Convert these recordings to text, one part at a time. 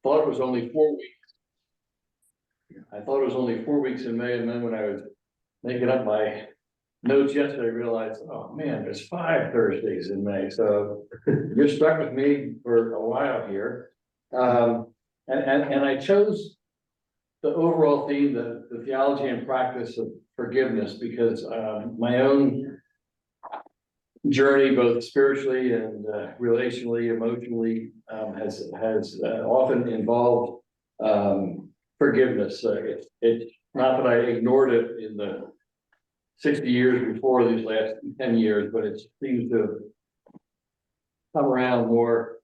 thought it was only 4 weeks. I thought it was only 4 weeks in May, and then when I was making up my notes yesterday, I realized, oh man, there's 5 Thursdays in May. So you're stuck with me for a while here. And I chose the overall theme, the theology and practice of forgiveness, because my own journey, both spiritually and relationally, emotionally, has often involved forgiveness. It's not that I ignored it in the 60 years before these last 10 years, but it seems to come around more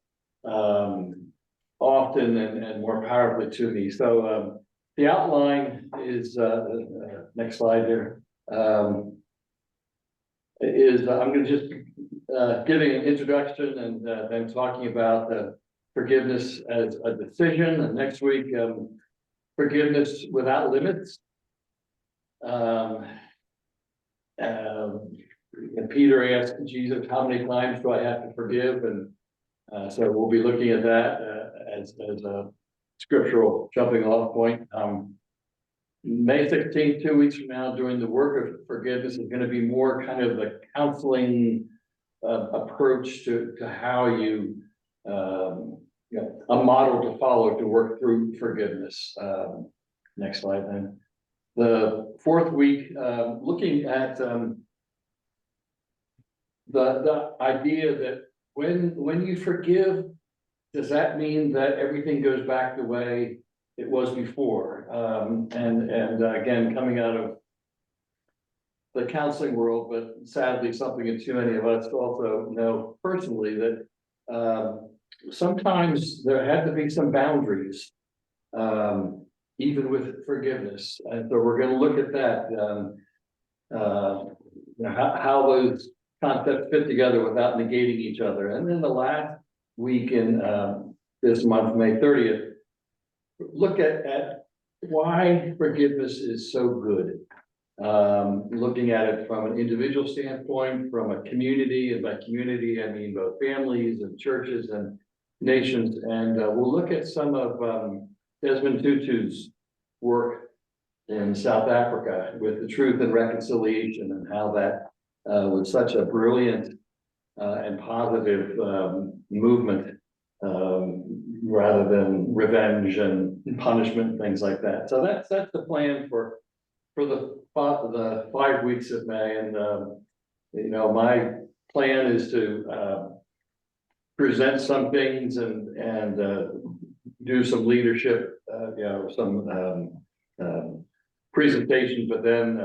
often and more powerfully to me. So the outline is next slide there. I'm going to just giving an introduction and then talking about forgiveness as a decision. And next week, forgiveness without limits. And Peter asked Jesus, how many times do I have to forgive? And so we'll be looking at that as a scriptural jumping off point. May 16th, 2 weeks from now, doing the work of forgiveness is going to be more kind of the counseling approach to how you know, a model to follow to work through forgiveness. Next slide then. The 4th week, looking at the idea that when you forgive, does that mean that everything goes back the way it was before? And again, coming out of the counseling world, but sadly something that too many of us also know personally, that sometimes there had to be some boundaries, even with forgiveness. And so we're going to look at that, how those concepts fit together without negating each other. And then the last week in this month, May 30th, look at why forgiveness is so good. Looking at it from an individual standpoint, from a community, and by community, I mean both families and churches and nations. And we'll look at some of Desmond Tutu's work in South Africa with the Truth and Reconciliation, and how that was such a brilliant and positive movement, rather than revenge and punishment, things like that. So that's the plan for the 5 weeks of May. And you know, my plan is to present some things and do some leadership, you know, some presentation, but then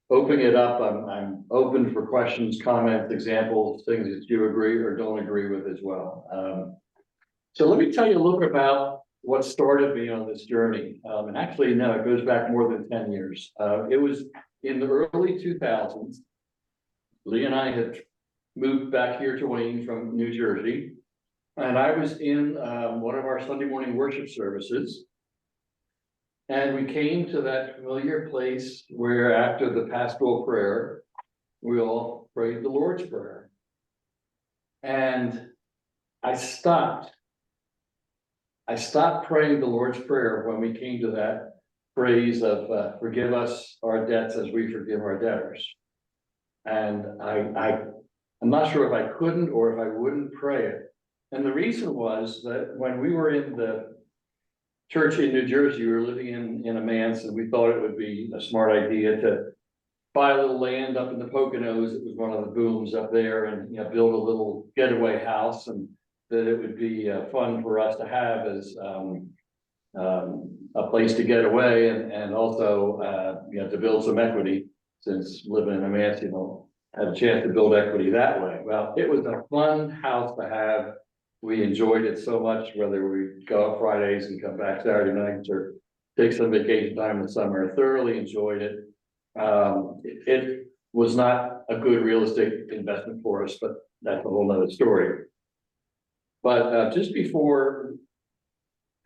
opening it up, I'm open for questions, comments, examples, things that you agree or don't agree with as well. So let me tell you a little bit about what started me on this journey. And actually, no, it goes back more than 10 years. It was in the early 2000s. Lee and I had moved back here to Wayne from New Jersey. And I was in one of our Sunday morning worship services. And we came to that familiar place where after the pastoral prayer, we all prayed the Lord's Prayer. And I stopped praying the Lord's Prayer when we came to that phrase of forgive us our debts as we forgive our debtors. And I'm not sure if I couldn't or if I wouldn't pray it. And the reason was that when we were in the church in New Jersey, we were living in a manse, and we thought it would be a smart idea to buy a little land up in the Poconos. It was one of the booms up there, and you know, build a little getaway house, and that it would be fun for us to have as a place to get away, and also you know, to build some equity, since living in a manse, you know, had a chance to build equity that way. Well, it was a fun house to have. We enjoyed it so much, whether we go out Fridays and come back Saturday nights or take some vacation time in the summer. Thoroughly enjoyed it. It was not a good real estate investment for us, but that's a whole nother story. But just before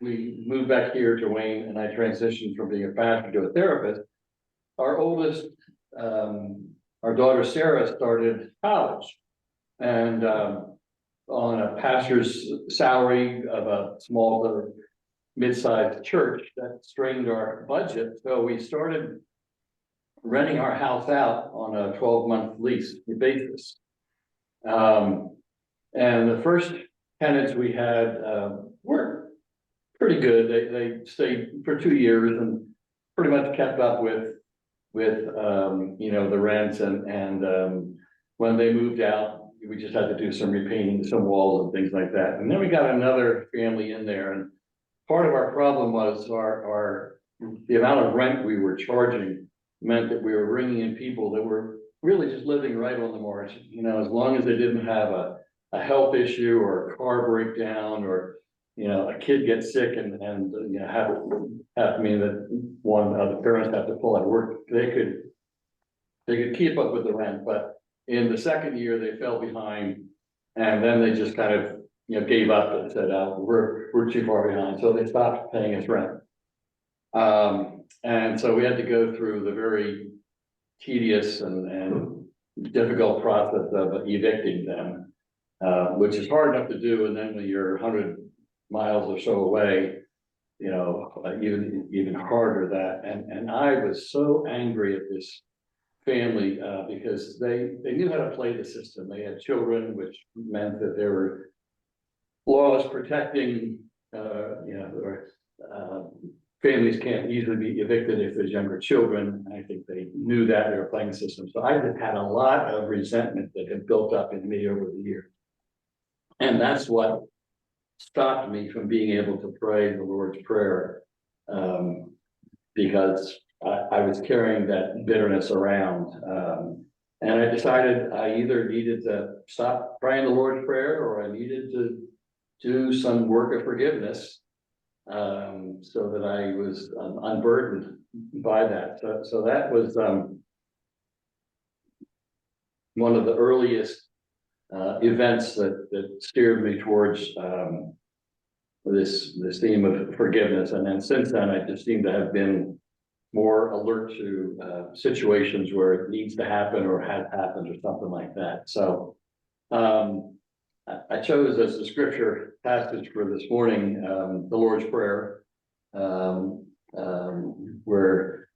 we moved back here to Wayne and I transitioned from being a pastor to a therapist, our oldest, our daughter Sarah, started college. And on a pastor's salary of a small mid-sized church that strained our budget. So we started renting our house out on a 12-month lease basis. And the first tenants we had were pretty good. They stayed for 2 years and pretty much kept up with the rents, and when they moved out, we just had to do some repainting, some walls and things like that. And then we got another family in there, and part of our problem was the amount of rent we were charging meant that we were bringing in people that were really just living right on the margin. As long as they didn't have a health issue or a car breakdown, or a kid gets sick and have to mean that one of the parents have to pull out work, they could keep up with the rent. But in the second year, they fell behind, and then they just kind of gave up and said, we're too far behind. So they stopped paying us rent. And so we had to go through the very tedious and difficult process of evicting them, which is hard enough to do. And then when you're 100 miles or so away, even harder that. And I was so angry at this family because they knew how to play the system. They had children, which meant that there were laws protecting, families can't easily be evicted if there's younger children. I think they knew that they were playing the system. So I just had a lot of resentment that had built up in me over the years. And that's what stopped me from being able to pray the Lord's Prayer, because I was carrying that bitterness around. And I decided I either needed to stop praying the Lord's Prayer, or I needed to do some work of forgiveness, so that I was unburdened by that. So that was one of the earliest events that steered me towards this theme of forgiveness. And then since then, I just seem to have been more alert to situations where it needs to happen or has happened or something like that. So I chose as the scripture passage for this morning, the Lord's Prayer, where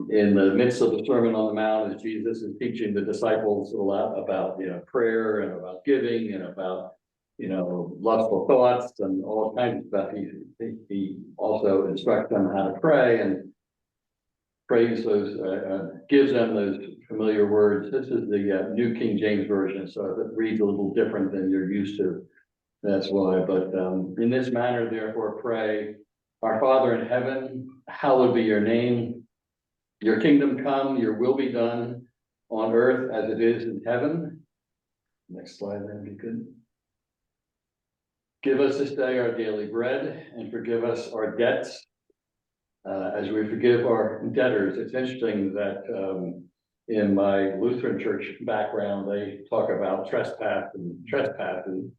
in the midst of the Sermon on the Mount, as Jesus is teaching the disciples a lot about prayer and about giving and about lustful thoughts and all kinds of stuff. He also instructs them how to pray and praise those, gives them those familiar words. This is the New King James Version, so it reads a little different than you're used to. That's why. But in this manner, therefore, pray, our Father in heaven, hallowed be your name. Your kingdom come, your will be done on earth as it is in heaven. Next slide, that'd be good. Give us this day our daily bread, and forgive us our debts as we forgive our debtors. It's interesting that in my Lutheran church background, they talk about trespass and trespassing.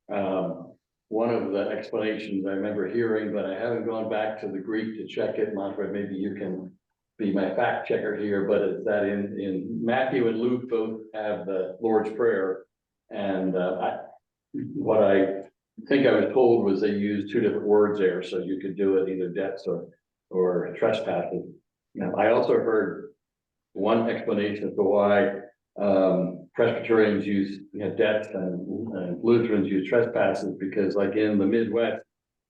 One of the explanations I remember hearing, but I haven't gone back to the Greek to check it. Manfred, maybe you can be my fact checker here, but it's that in Matthew and Luke both have the Lord's Prayer. And what I think I was told was they used two different words there, so you could do it either debts or trespassing. Now, I also heard one explanation as to why Presbyterians use debts and Lutherans use trespasses, because like in the Midwest,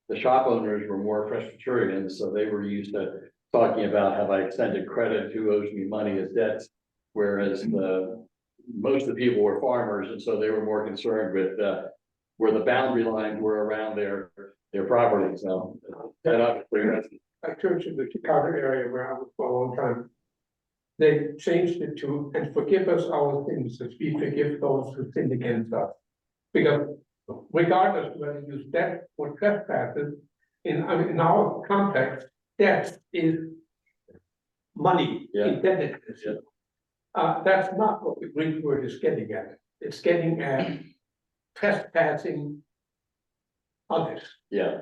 the shop owners were more Presbyterians, so they were used to talking about, have I extended credit, who owes me money as debts, whereas most of the people were farmers, and so they were more concerned with where the boundary lines were around their property. So that obviously a church in the Chicago area where I was for a long time, they changed it to, and forgive us our sins as we forgive those who sin against us. Because regardless of whether you use debt or trespasses, in our context, debt is money, indebtedness. That's not what the Greek word is getting at. It's getting at trespassing others. Yeah.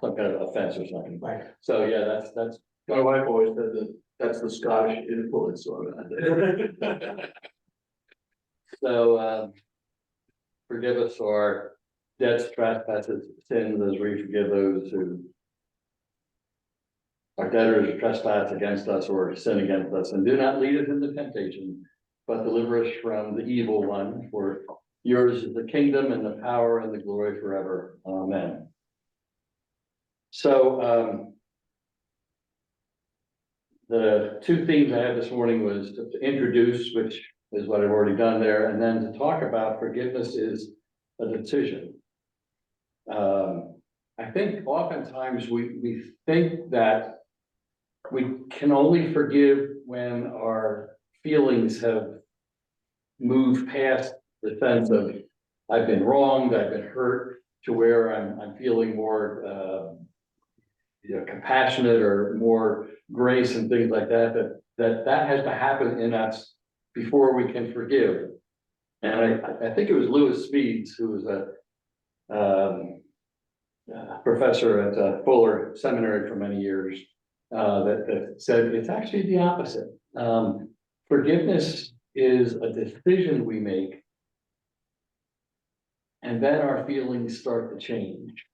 Some kind of offense or something. Right. So that's My wife always said that that's the Scottish influence on it. so forgive us our debts, trespasses, sins, as we forgive those who our debtors trespass against us or sin against us, and do not lead us into temptation, but deliver us from the evil one, for yours is the kingdom and the power and the glory forever. Amen. So, the two themes I had this morning was to introduce, which is what I've already done there, and then to talk about forgiveness is a decision. I think oftentimes we think that we can only forgive when our feelings have moved past the sense of I've been wronged, I've been hurt, to where I'm feeling more compassionate or more grace and things like that. That has to happen in us before we can forgive. And I think it was Lewis Speeds, who was a professor at Fuller Seminary for many years, that said it's actually the opposite. Forgiveness is a decision we make, and then our feelings start to change.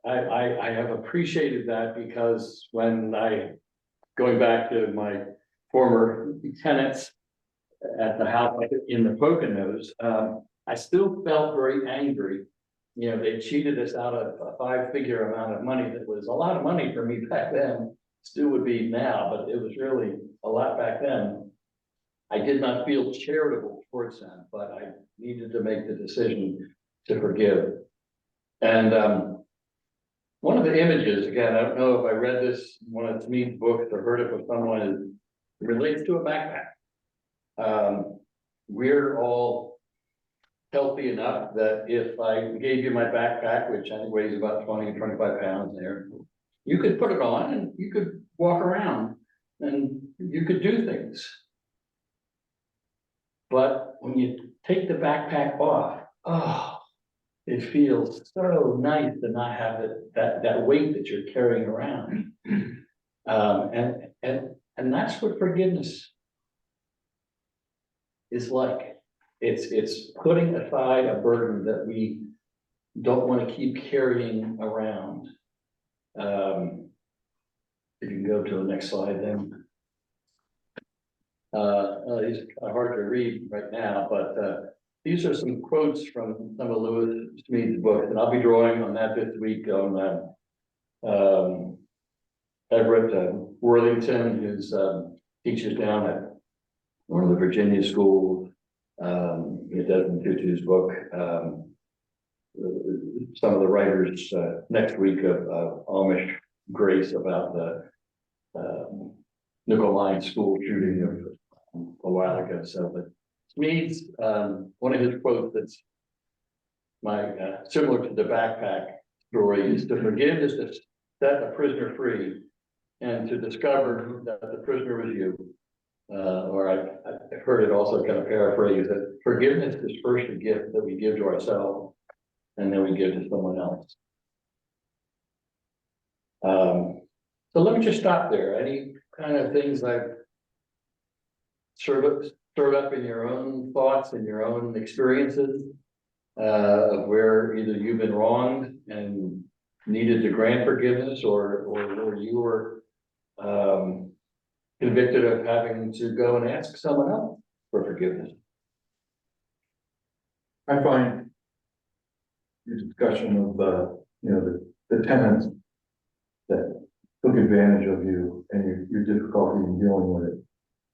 I have appreciated that, because when going back to my former tenants at the house in the Poconos, I still felt very angry. You know, they cheated us out of a 5-figure amount of money that was a lot of money for me back then, still would be now, but it was really a lot back then. I did not feel charitable towards them, but I needed to make the decision to forgive. And one of the images, again, I don't know if I read this in one of Smeed's books or heard it with someone, it relates to a backpack. We're all healthy enough that if I gave you my backpack, which I think weighs about 20 or 25 pounds there, you could put it on and you could walk around and you could do things. But when you take the backpack off, oh, it feels so nice to not have that weight that you're carrying around. And that's what forgiveness is like. It's putting aside a burden that we don't want to keep carrying around. If you can go to the next slide then. These are kind of hard to read right now, but these are some quotes from some of Lewis Smeed's books, and I'll be drawing on that this week on Everett Worthington, who teaches down at one of the Virginia schools. Desmond Tutu's book. Some of the writers next week of Amish Grace about the Nickel Line school shooting of a while ago. So, but Smeed's one of his quotes that's similar to the backpack story is to forgive is to set a prisoner free, and to discover that the prisoner was you. Or I've heard it also kind of paraphrased that forgiveness is first a gift that we give to ourselves, and then we give to someone else. So let me just stop there. Any kind of things I've stirred up in your own thoughts and your own experiences of where either you've been wronged and needed to grant forgiveness, or you were convicted of having to go and ask someone else for forgiveness? I find the discussion of the tenants that took advantage of you and your difficulty in dealing with it.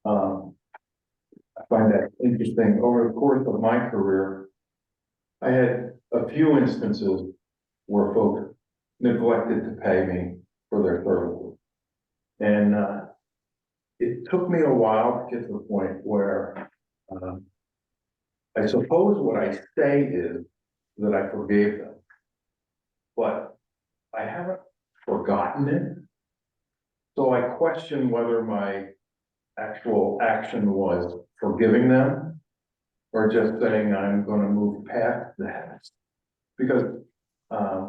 I find that interesting. Over the course of my career, I had a few instances where folks neglected to pay me for their services. And it took me a while to get to the point where I suppose what I say is that I forgave them, but I haven't forgotten it. So I question whether my actual action was forgiving them or just saying I'm going to move past that, because I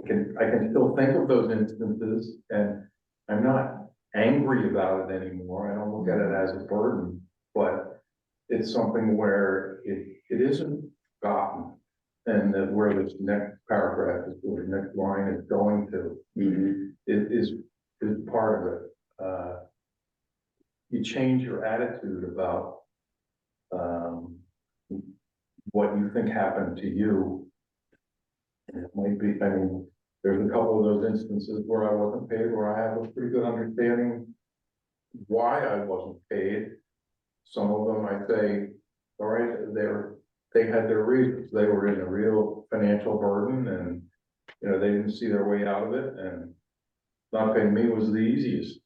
can still think of those instances and I'm not angry about it anymore. I don't look at it as a burden, but it's something where it isn't forgotten. and that where this next paragraph is, or next line is going to, is part of it. You change your attitude about, what you think happened to you. And it might be, I mean, there's a couple of those instances where I wasn't paid, where I have a pretty good understanding why I wasn't paid. Some of them I say, all right, they had their reasons. They were in a real financial burden and, you know, they didn't see their way out of it, and not paying me was the easiest.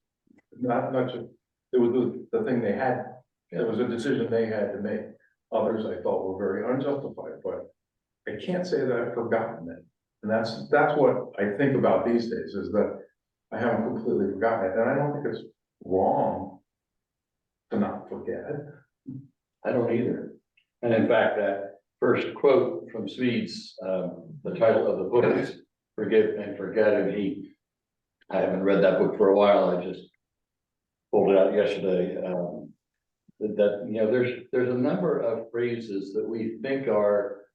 Not just, it was the thing they had, it was a decision they had to make. Others I thought were very unjustified, but I can't say that I've forgotten it. And that's what I think about these days, is that I haven't completely forgotten it, and I don't think it's wrong to not forget it. I don't either. And in fact, that first quote from Smead's, the title of the book is Forgive and Forget, and I haven't read that book for a while, I just pulled it out yesterday. That, you know, there's a number of phrases that we think are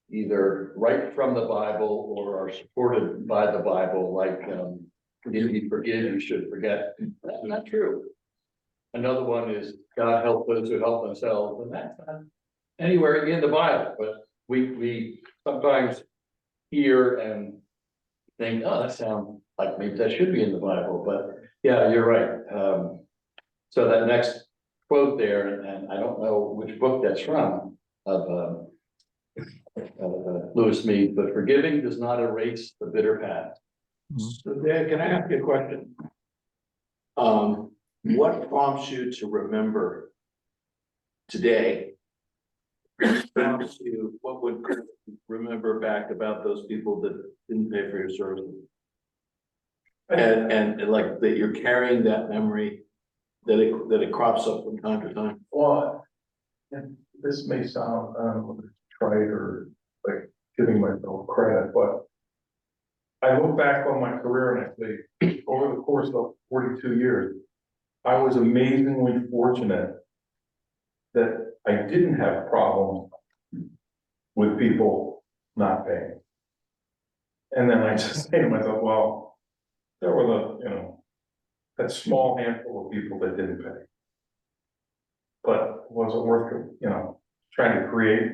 either right from the Bible or are supported by the Bible, like, if you forgive, you should forget. That's not true. Another one is, God help those who help themselves, and that's not anywhere in the Bible, but we sometimes hear and think, oh, that sounds like maybe that should be in the Bible, but yeah, you're right. So that next quote there, and I don't know which book that's from, of Lewis Smead, but forgiving does not erase the bitter past. So Dan, can I ask you a question? What prompts you to remember today? Prompts you, what would remember back about those people that didn't pay for your services? And like that you're carrying that memory, that it crops up from time to time. Well, and this may sound, I don't know if it's trite or like giving myself credit, but I look back on my career and I say, over the course of 42 years, I was amazingly fortunate that I didn't have problems with people not paying. And then I just say to myself, well, there were that small handful of people that didn't pay. But was it worth it, trying to create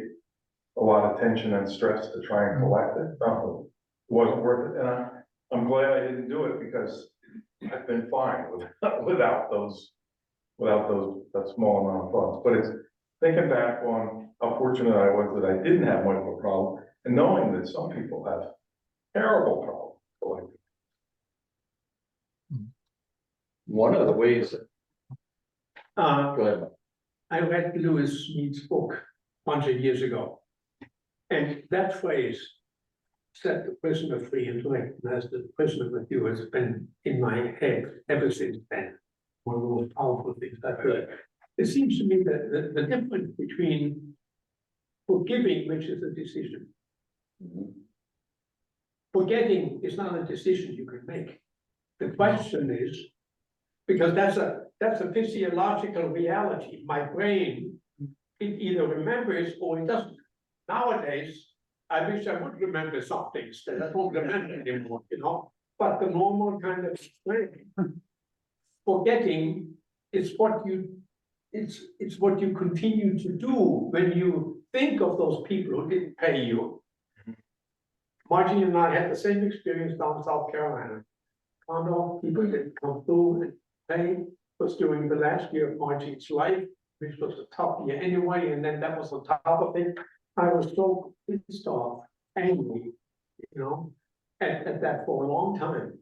a lot of tension and stress to try and collect it? No, it wasn't worth it. And I'm glad I didn't do it, because I've been fine without that small amount of funds. But it's thinking back on how fortunate I was that I didn't have much of a problem, and knowing that some people have terrible problems collecting. One of the ways, go ahead. I read Lewis Smead's book a bunch of years ago. And that phrase, set the prisoner free and recognize the prisoner with you, has been in my head ever since then. One of the most powerful things I've heard. It seems to me that the difference between forgiving, which is a decision, forgetting is not a decision you can make. The question is, because that's a physiological reality. My brain, it either remembers or it doesn't. Nowadays, I wish I would remember some things that I don't remember anymore, but the normal kind of brain. Forgetting is what it's what you continue to do when you think of those people who didn't pay you. Margie and I had the same experience down in South Carolina. Found out people didn't come through and pay. Was during the last year of Margie's life, which was a tough year anyway, and then that was on top of it. I was so pissed off, angry, at that for a long time.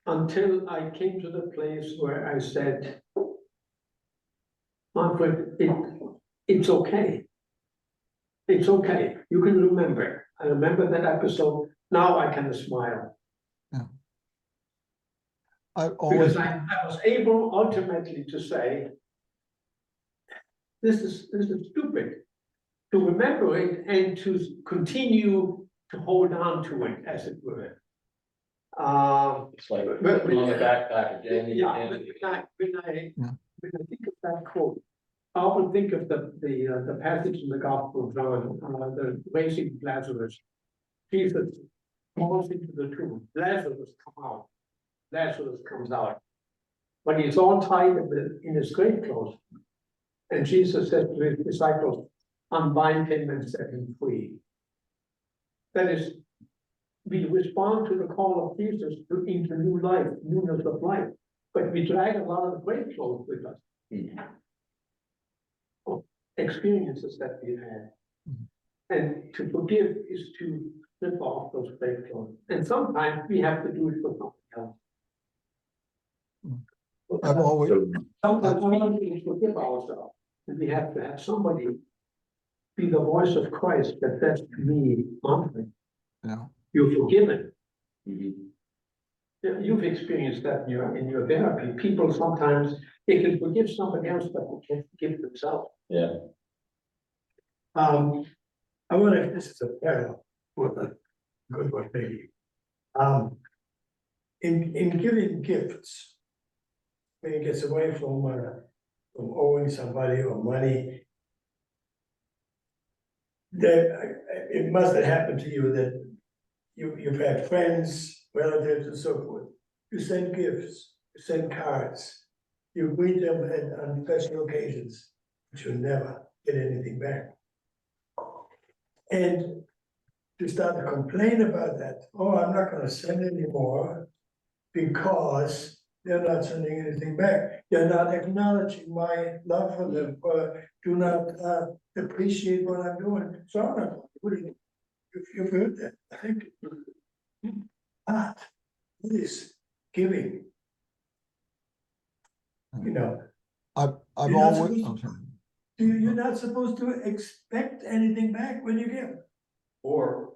Until I came to the place where I said, Manfred, it's okay. It's okay. You can remember. I remember that episode. Now I can smile. Yeah. Because I was able ultimately to say, this is stupid. To remember it and to continue to hold on to it, as it were. It's like on the backpack again. When I think of that quote, I often think of the passage in the Gospel of John, the raising of Lazarus. Jesus falls into the tomb, Lazarus comes out. But he's all tied in his grave clothes. And Jesus said to his disciples, unbind him and set him free. That is, we respond to the call of Jesus into new life, newness of life. But we drag a lot of the grave clothes with us. Experiences that we had. And to forgive is to slip off those grave clothes. And sometimes we have to do it for something else. I've always, Sometimes we need to forgive ourselves. And we have to have somebody be the voice of Christ that says to me, monthly, yeah, you're forgiven. Mhm. Yeah, you've experienced that in your therapy. People sometimes, they can forgive somebody else, but they can't forgive themselves. Yeah. I wonder if this is a parallel with a good one, maybe. In giving gifts, when it gets away from owing somebody or money, that it must have happened to you that you've had friends, relatives, and so forth. You send gifts, you send cards, you greet them on special occasions, but you never get anything back. And to start to complain about that, oh, I'm not gonna send anymore because they're not sending anything back. They're not acknowledging my love for them, or do not appreciate what I'm doing. So I'm not, if you've heard that, I think. But it is giving. You know, I've You're not always, supposed to- okay. you're not supposed to expect anything back when you give. Or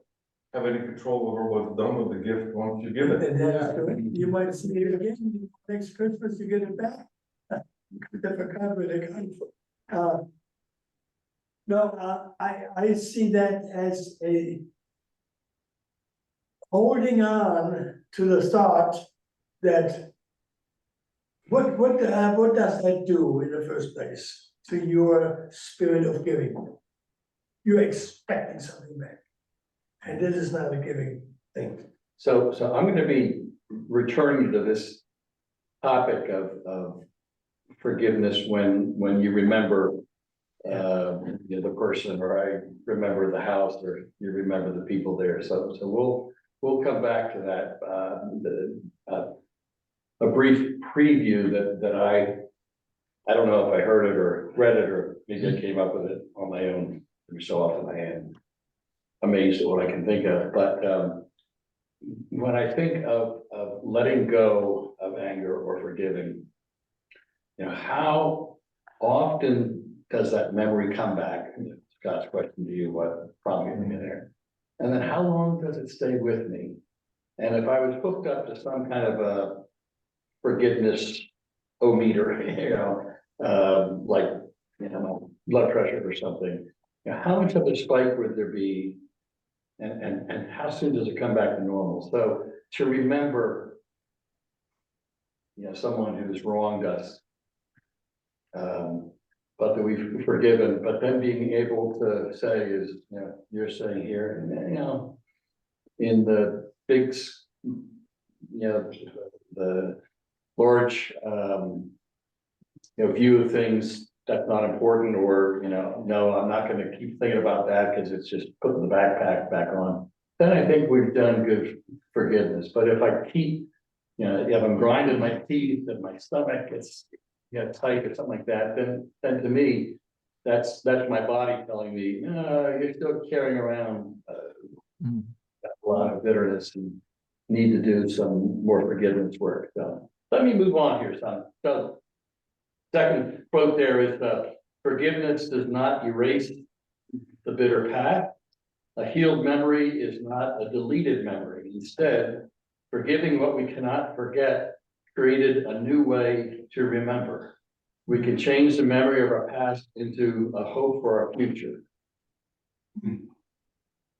have any control over what's done with the gift once you give it. And that's correct. You might see it again, next Christmas, you get it back. Different where they come from. No, I see that as a holding on to the thought that what does that do in the first place to your spirit of giving? You're expecting something back. And this is not a giving thing. So I'm gonna be returning to this topic of forgiveness when you remember the person, or I remember the house, or you remember the people there. So we'll come back to that. A brief preview that I don't know if I heard it or read it, or maybe I came up with it on my own. Every so often I am amazed at what I can think of, but when I think of letting go of anger or forgiving, how often does that memory come back? Scott's question to you, what prompted me there? And then how long does it stay with me? And if I was hooked up to some kind of a forgiveness o-meter, like, blood pressure or something, how much of a spike would there be? And how soon does it come back to normal? So to remember, someone who's wronged us, but that we've forgiven, but then being able to say is, you're saying here, in the big, the large, view of things, that's not important, or, no, I'm not gonna keep thinking about that because it's just putting the backpack back on. Then I think we've done good forgiveness. But if I keep, if I'm grinding my teeth and my stomach gets tight or something like that, then to me, that's my body telling me, you're still carrying around a lot of bitterness and need to do some more forgiveness work. So let me move on here, son. So second quote there is, forgiveness does not erase the bitter past. A healed memory is not a deleted memory. Instead, forgiving what we cannot forget created a new way to remember. We can change the memory of our past into a hope for our future.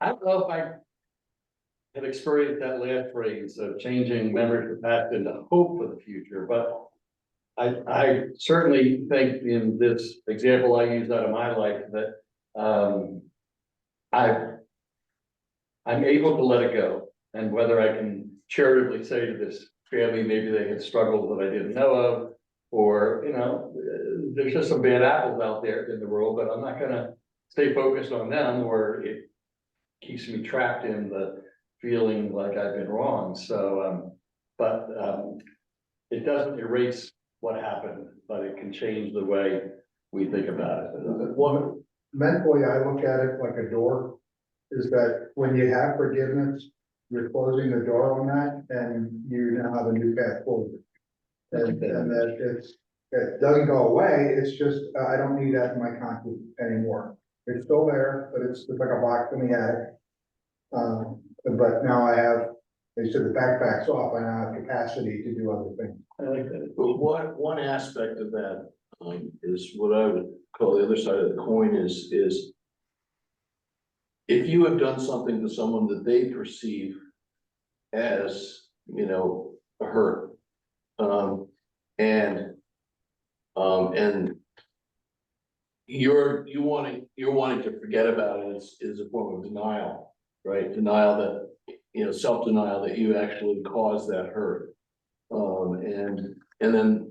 I don't know if I have experienced that last phrase of changing memory of the past into hope for the future, but I certainly think in this example I used out of my life that, I'm able to let it go. And whether I can charitably say to this family, maybe they had struggles that I didn't know of, or, there's just some bad apples out there in the world, but I'm not gonna stay focused on them, or it keeps me trapped in the feeling like I've been wrong. So, it doesn't erase what happened, but it can change the way we think about it. One, mentally, I look at it like a door, is that when you have forgiveness, you're closing the door on that, and you now have a new path forward. And that it doesn't go away, it's just, I don't need that in my conscience anymore. It's still there, but it's like a box in the attic. But now I have, they said the backpack's off, I now have capacity to do other things. I like that. But one aspect of that, is what I would call the other side of the coin is if you have done something to someone that they perceive as, a hurt, and you're wanting to forget about it is a form of denial, right? Denial that, self-denial that you actually caused that hurt. And then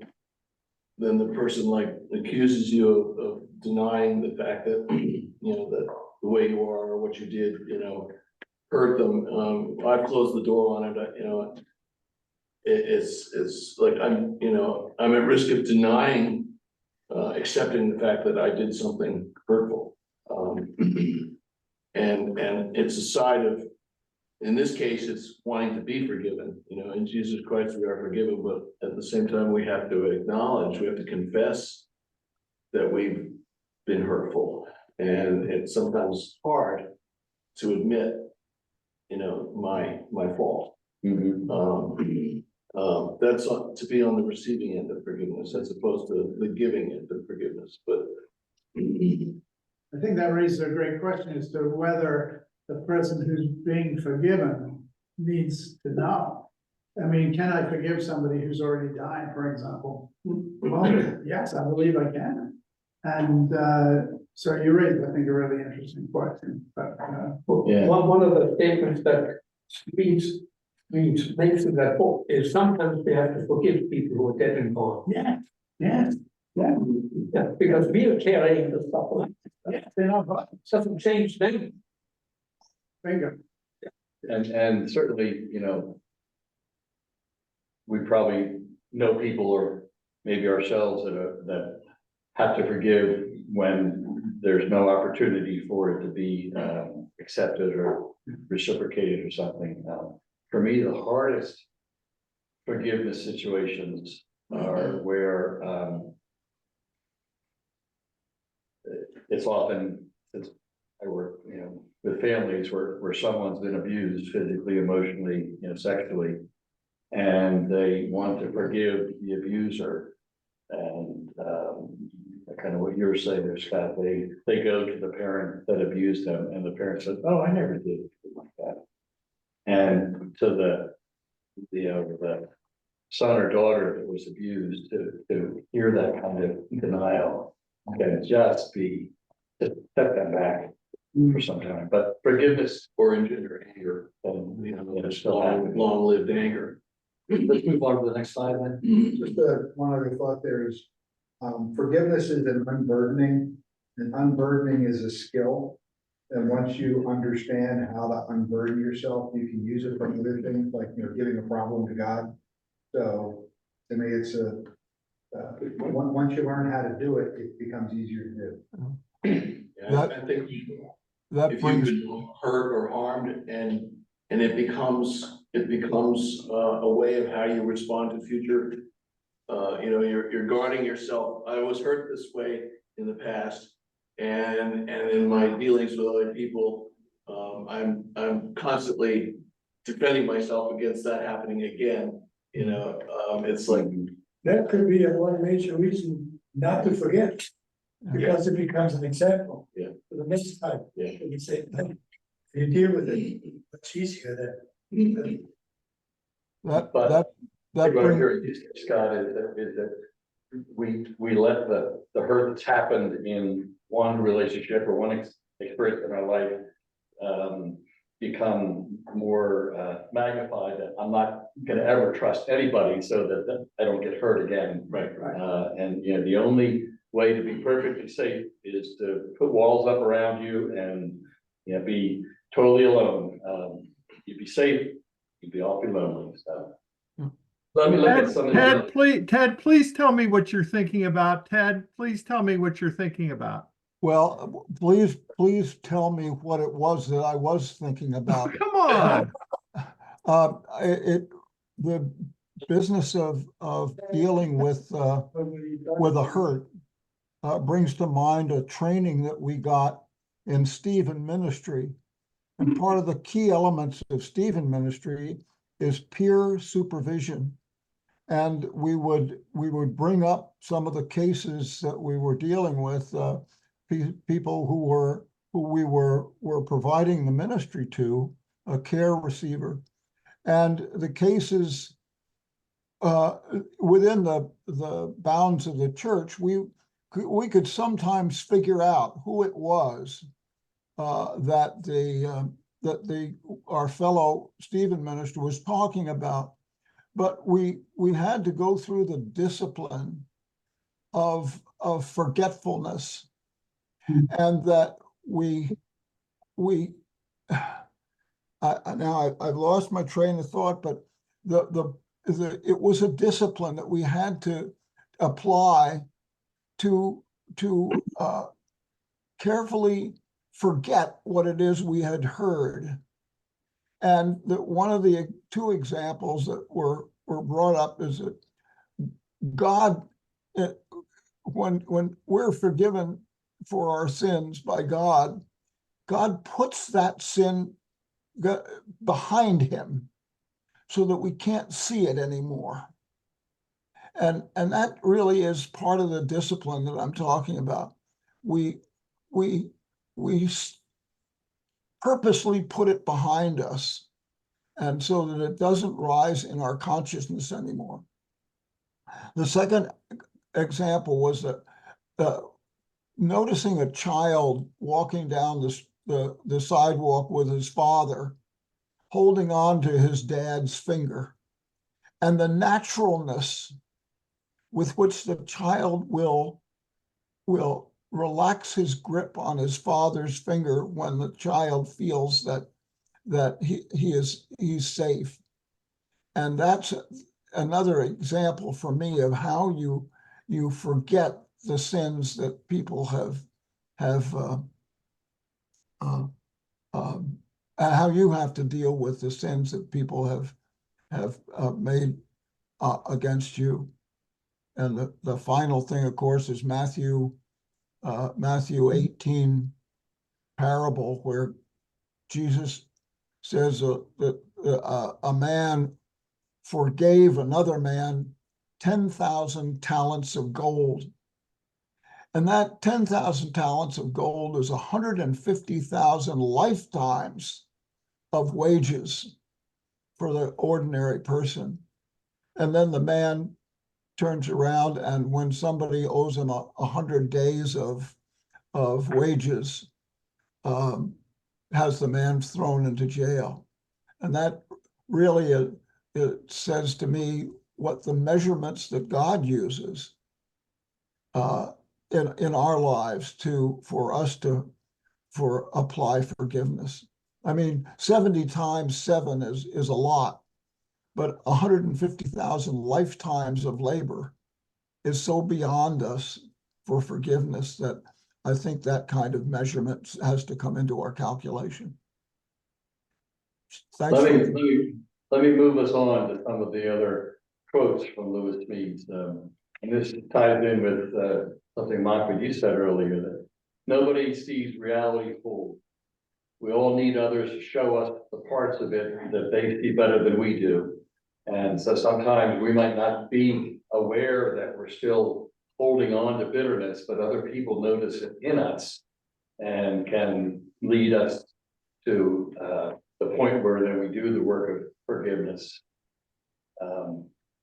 the person like accuses you of denying the fact that, that the way you are or what you did, hurt them. I've closed the door on it, it's like I'm at risk of denying, accepting the fact that I did something hurtful. And it's a side of, in this case, it's wanting to be forgiven, in Jesus Christ, we are forgiven, but at the same time, we have to acknowledge, we have to confess that we've been hurtful. And it's sometimes hard to admit, my fault. That's to be on the receiving end of forgiveness as opposed to the giving end of forgiveness, but. I think that raises a great question as to whether the person who's being forgiven needs to know. I mean, can I forgive somebody who's already died, for example? Well, yes, I believe I can. And so you raised, I think, a really interesting question. But Yeah. One of the statements that speech makes in that book is sometimes we have to forgive people who are dead and gone. yeah, yes, yeah, Yeah, because we are carrying the stuff like yeah, they're not bad. doesn't change them. Bingo. And certainly, we probably know people or maybe ourselves that have to forgive when there's no opportunity for it to be accepted or reciprocated or something. For me, the hardest forgiveness situations are where it's often, it's, I work, with families where someone's been abused physically, emotionally, sexually, and they want to forgive the abuser. And kind of what you're saying there, Scott, they go to the parent that abused them, and the parent says, "Oh, I never did anything like that." And to the son or daughter that was abused, to hear that kind of denial can just be to step them back for some time. But forgiveness Or engender anger, and it's long-lived anger. let's move on to the next slide then. Just one other thought there is, forgiveness is an unburdening, and unburdening is a skill. And once you understand how to unburden yourself, you can use it for other things, like, giving a problem to God. So, to me, it's once you learn how to do it, it becomes easier to do. Yeah, I think if you've been hurt or harmed and it becomes a way of how you respond to future, you're guarding yourself. I was hurt this way in the past, and in my dealings with other people, I'm constantly defending myself against that happening again. It's like, That could be one major reason not to forget, because it becomes an example. Yeah. For the next time. Yeah. You say, you deal with it, much easier than. But what I'm hearing you say, Scott, is that we let the hurt that's happened in one relationship or one experience in our life become more magnified, that I'm not gonna ever trust anybody so that I don't get hurt again. Right. And, you know, the only way to be perfectly safe is to put walls up around you and, you know, be totally alone. You'd be safe, you'd be awfully lonely, so. Let me look at some of the. Ted, please tell me what you're thinking about. Ted, please tell me what you're thinking about. Well, please tell me what it was that I was thinking about. Come on. The business of dealing with a hurt brings to mind a training that we got in Stephen ministry. And part of the key elements of Stephen ministry is peer supervision. And we would bring up some of the cases that we were dealing with, people who we were providing the ministry to, a care receiver. And the cases within the bounds of the church, we could sometimes figure out who it was that our fellow Stephen minister was talking about. But we had to go through the discipline of forgetfulness, and that now I've lost my train of thought, but it was a discipline that we had to apply to carefully forget what it is we had heard. And that one of the two examples that were brought up is that God, when we're forgiven for our sins by God, God puts that sin behind him so that we can't see it anymore. And that really is part of the discipline that I'm talking about. We purposely put it behind us, and so that it doesn't rise in our consciousness anymore. The second example was that noticing a child walking down the sidewalk with his father, holding on to his dad's finger, and the naturalness with which the child will relax his grip on his father's finger when the child feels that he's safe. And that's another example for me of how you forget the sins that people have how you have to deal with the sins that people have made against you. And the final thing, of course, is Matthew 18 parable, where Jesus says that a man forgave another man 10,000 talents of gold. And that 10,000 talents of gold is 150,000 lifetimes of wages for the ordinary person. And then the man turns around, and when somebody owes him 100 days of wages, has the man thrown into jail. And that really it says to me what the measurements that God uses in our lives for us to apply forgiveness. I mean, 70 times 7 is a lot, but 150,000 lifetimes of labor is so beyond us for forgiveness that I think that kind of measurement has to come into our calculation. Thanks. Let me move us on to some of the other quotes from Lewis Meads. And this ties in with something, Michael, you said earlier, that nobody sees reality full. We all need others to show us the parts of it that they see better than we do. And so sometimes we might not be aware that we're still holding on to bitterness, but other people notice it in us and can lead us to the point where then we do the work of forgiveness.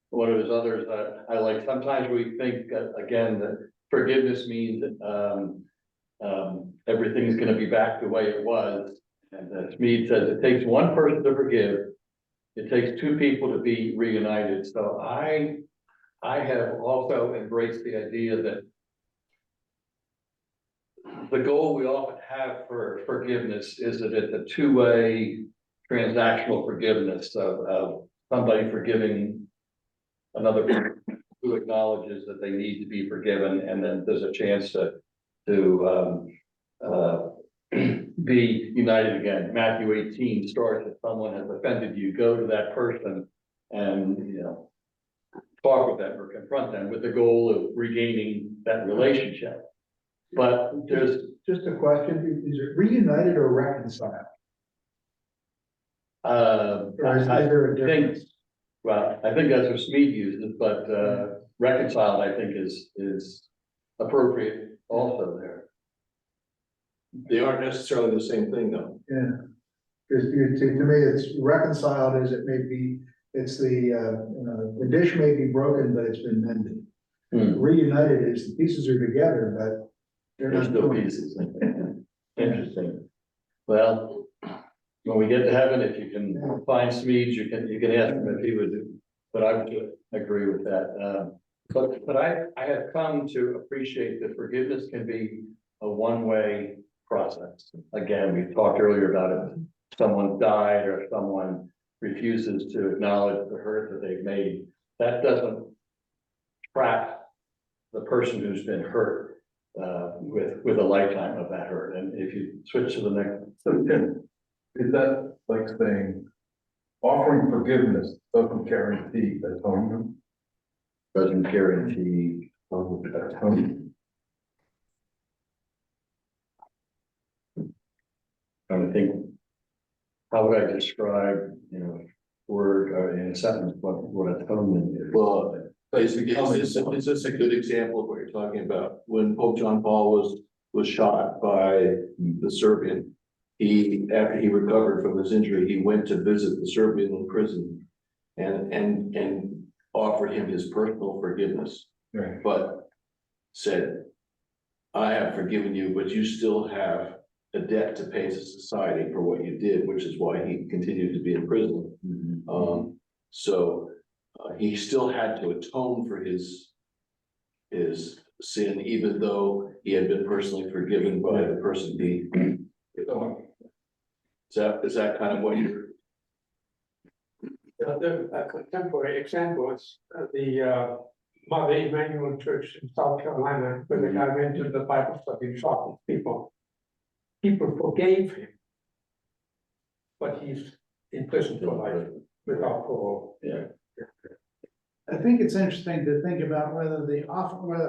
one of his others that I like, sometimes we think, again, that forgiveness means, everything's gonna be back the way it was. And Smead says it takes one person to forgive, it takes two people to be reunited. So I have also embraced the idea that the goal we often have for forgiveness is that it's a two-way transactional forgiveness of somebody forgiving another person who acknowledges that they need to be forgiven, and then there's a chance to be united again. Matthew 18 starts, if someone has offended you, go to that person and, talk with them or confront them with the goal of regaining that relationship. But there's, Just a question, is it reunited or reconciled? Or is there a difference? well, I think that's what Smead uses, but reconciled, I think, is appropriate also there. They aren't necessarily the same thing, though. Yeah, because to me, it's reconciled as it may be, it's the dish may be broken, but it's been mended. Reunited is the pieces are together, but they're There's not still joined. pieces. Interesting. Well, when we get to heaven, if you can find Smead, you can ask him if he would, but I would agree with that. But I have come to appreciate that forgiveness can be a one-way process. Again, we talked earlier about it. Someone died or someone refuses to acknowledge the hurt that they've made. That doesn't trap the person who's been hurt with a lifetime of that hurt. And if you switch to the next. Is that like saying offering forgiveness doesn't guarantee atonement? Doesn't guarantee atonement. I think, how would I describe, word or in a sentence, what atonement is? Well, is this a good example of what you're talking about? When Pope John Paul was shot by the Serbian, after he recovered from his injury, he went to visit the Serbian in prison and offered him his personal forgiveness, Right. but said, I have forgiven you, but you still have a debt to pay to society for what you did, which is why he continued to be in prison. So he still had to atone for his sin, even though he had been personally forgiven by the person he. Is that kind of what you're? A contemporary example is the Mother Emanuel Church in South Carolina, where the guy went to the Bible study and shot people. People forgave him, but he's in prison for life without parole. Yeah. I think it's interesting to think about whether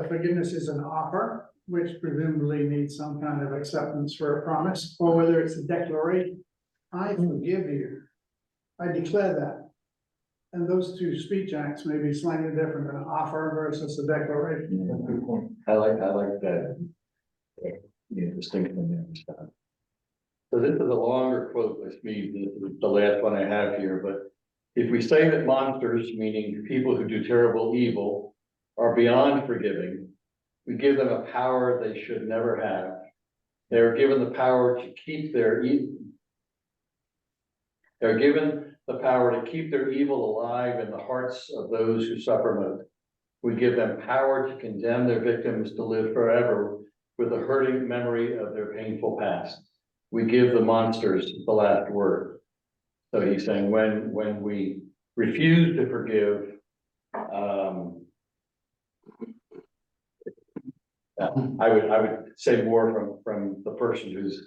forgiveness is an offer, which presumably needs some kind of acceptance for a promise, or whether it's a declaration. I forgive you. I declare that. And those two speech acts may be slightly different, an offer versus a declaration. That's a good point. I like that. Distinction there. So this is a longer quote by Smead. This is the last one I have here, but if we say that monsters, meaning people who do terrible evil, are beyond forgiving, we give them a power they should never have. They are given the power to keep their evil. They're given the power to keep their evil alive in the hearts of those who suffer most. We give them power to condemn their victims to live forever with a hurting memory of their painful past. We give the monsters the last word. So he's saying when we refuse to forgive, I would say more from the person who's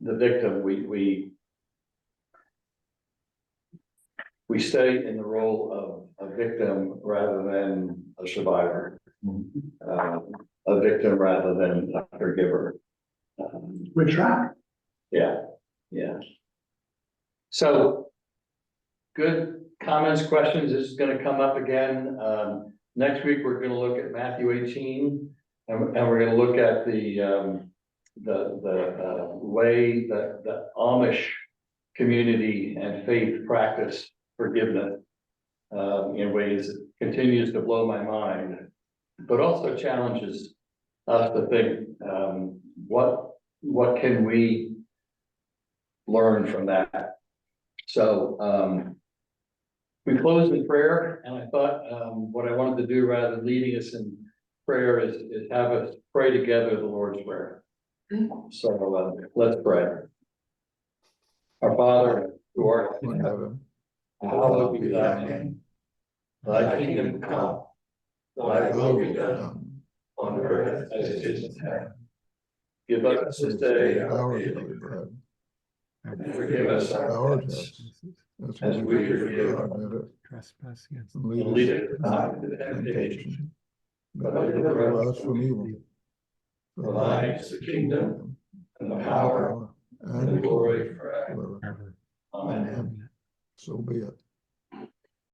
the victim. We stay in the role of a victim rather than a survivor, a victim rather than a forgiver. We're trapped. Yeah. So, good comments, questions. This is going to come up again. Next week, we're going to look at Matthew 18, and we're going to look at the way that the Amish community and faith practice forgiveness. in ways that continues to blow my mind, but also challenges us to think, what can we learn from that? So, we closed in prayer, and I thought, what I wanted to do rather than leading us in prayer is have us pray together the Lord's Prayer. So, let's pray. Our Father, who art in heaven, hallowed be thy name. Thy kingdom come, thy will be done on earth as it is in heaven. Give us this day our daily bread. And forgive us our debts, as we forgive our debtors. Trespass against. And lead us not into temptation, but deliver us from evil. For thine is the kingdom, and the power, and the glory forever. Forever. Amen. So be it.